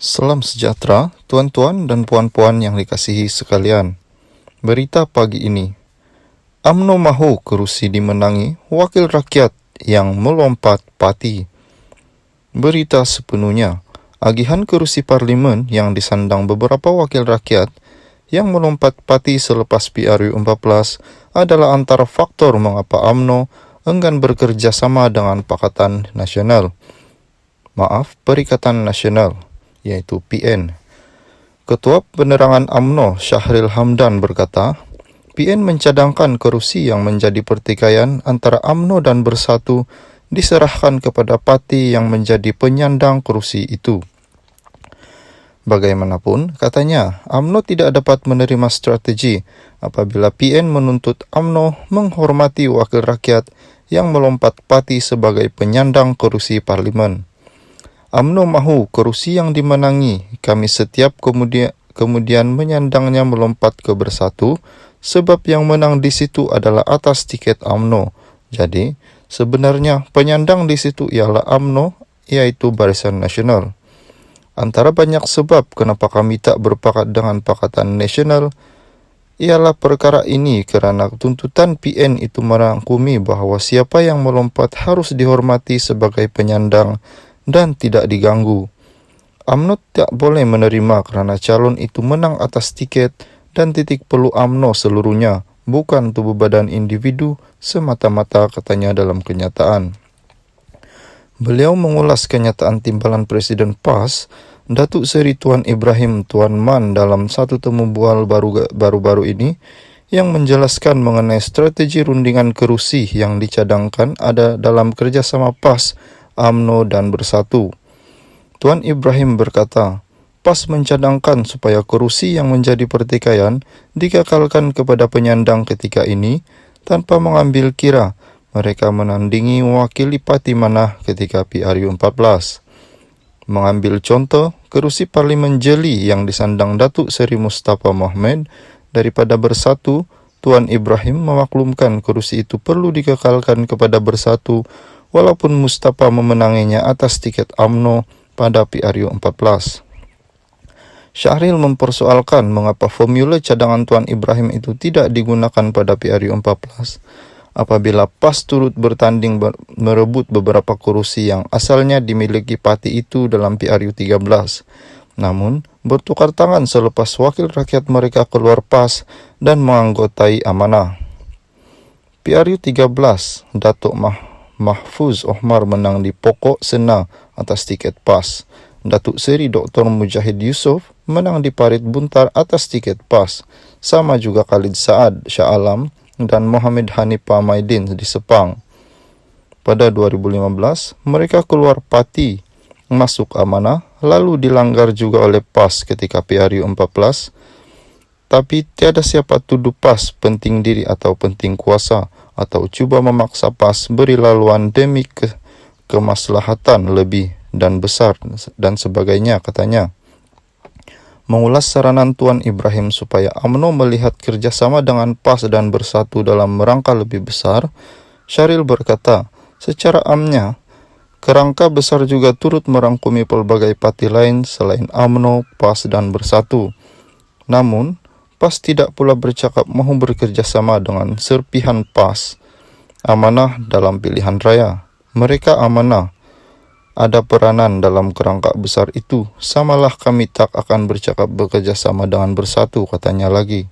Salam sejahtera, tuan-tuan dan puan-puan yang dikasihi sekalian. Berita pagi ini, UMNO mahu kerusi dimenangi wakil rakyat yang melompat pati. Berita sepenuhnya, agihan kerusi parlimen yang disandang beberapa wakil rakyat yang melompat pati selepas PRU 14 adalah antara faktor mengapa UMNO enggan bekerja sama dengan Perikatan Nasional, yaitu PN. Ketua Penerangan UMNO Syahril Hamdan berkata, PN mencadangkan kerusi yang menjadi pertikaian antara UMNO dan Bersatu diserahkan kepada parti yang menjadi penyandang kerusi itu. Bagaimanapun, katanya, UMNO tidak dapat menerima strategi apabila PN menuntut UMNO menghormati wakil rakyat yang melompat parti sebagai penyandang kerusi parlimen. UMNO mahu kerusi yang dimenangi, kami setiap kemudian menyandangnya melompat ke Bersatu, sebab yang menang di situ adalah atas tiket UMNO. Jadi, sebenarnya penyandang di situ ialah UMNO, yaitu Barisan Nasional. Antara banyak sebab kenapa kami tak berpakat dengan Pakatan Nasional, ialah perkara ini kerana tuntutan PN itu merangkumi bahawa siapa yang melompat harus dihormati sebagai penyandang dan tidak diganggu. UMNO tak boleh menerima kerana calon itu menang atas tiket dan titik perlu UMNO seluruhnya, bukan tubuh badan individu semata-mata, katanya dalam kenyataan. Beliau mengulas kenyataan timbalan Presiden PAS, Datuk Seri Tuan Ibrahim Tuan Man dalam satu temu bual baru-baru ini yang menjelaskan mengenai strategi rundingan kerusi yang dicadangkan ada dalam kerjasama PAS, UMNO dan Bersatu. Tuan Ibrahim berkata, PAS mencadangkan supaya kerusi yang menjadi pertikaian dikekalkan kepada penyandang ketika ini tanpa mengambil kira mereka menandingi mewakili parti mana ketika PRU 14. Mengambil contoh, kerusi Parlimen Jeli yang disandang Datuk Seri Mustafa Mohamed daripada Bersatu, Tuan Ibrahim memaklumkan kerusi itu perlu dikekalkan kepada Bersatu walaupun Mustafa memenanginya atas tiket UMNO pada PRU 14. Syahril mempersoalkan mengapa formula cadangan Tuan Ibrahim itu tidak digunakan pada PRU 14 apabila PAS turut bertanding merebut beberapa kerusi yang asalnya dimiliki parti itu dalam PRU 13. Namun, bertukar tangan selepas wakil rakyat mereka keluar PAS dan menganggotai amanah. PRU 13, Datuk Mahfuz Ohmar menang di pokok Sena atas tiket PAS. Datuk Seri Dr. Mujahid Yusof menang di Parit Buntar atas tiket PAS. Sama juga Khalid Saad, Shah Alam dan Mohamed Hanifah Maidin di Sepang. Pada 2015, mereka keluar parti, masuk amanah, lalu dilanggar juga oleh PAS ketika PRU 14. Tapi tiada siapa tuduh PAS penting diri atau penting kuasa atau cuba memaksa PAS beri laluan demi kemaslahatan lebih dan besar dan sebagainya, katanya. Mengulas saranan Tuan Ibrahim supaya UMNO melihat kerjasama dengan PAS dan Bersatu dalam rangka lebih besar, Syahril berkata, secara amnya, kerangka besar juga turut merangkumi pelbagai parti lain selain UMNO, PAS dan Bersatu. Namun, PAS tidak pula bercakap mahu bekerjasama dengan serpihan PAS. Amanah dalam pilihan raya. Mereka amanah. Ada peranan dalam kerangka besar itu, samalah kami tak akan bercakap bekerjasama dengan Bersatu, katanya lagi.